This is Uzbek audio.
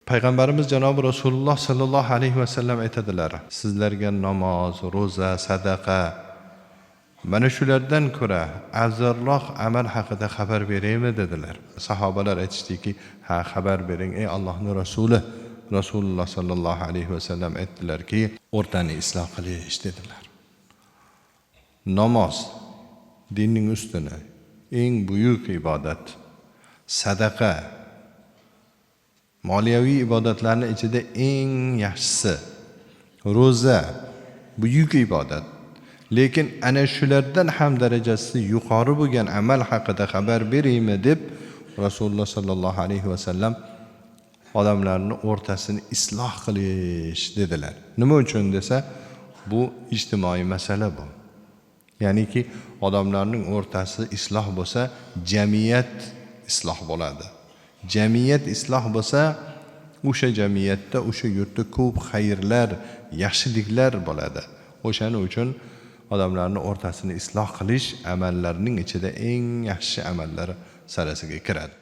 Payg'ambarimiz janobi Rasululloh sallallohu alayhi vasallam aytadilar: sizlarga namoz, ro'za, sadaqa mana shulardan ko'ra afzalroq amal haqida xabar beraymi dedilar. Sahobalar aytishdiki, ha, xabar bering ey Allohning rasuli. Rasululloh sallallohu alayhi vasallam aytdilarki, o'rtani isloh qilish dedilar. Namoz dinning ustuni eng buyuk ibodat. Sadaqa moliyaviy ibodatlarning ichida eng yaxshisi. Ro'za buyuk ibodat. Lekin ana shulardan ham darajasi yuqori bo'lgan amal haqida xabar beraymi deb Rasululloh sallallohu alayhi vasallam odamlarning o'rtasini isloh qilish dedilar. Nima uchun desa, bu ijtimoiy masala bu. Ya'niki odamlarning o'rtasi isloh bo'lsa, jamiyat isloh bo'ladi. Jamiyat isloh bo'lsa, o'sha jamiyatda, o'sha yurtda ko'p xayrlar, yaxshiliklar bo'ladi. O'shaning uchun odamlarning o'rtasini isloh qilish amallarning ichida eng yaxshi amallar sarasiga kiradi.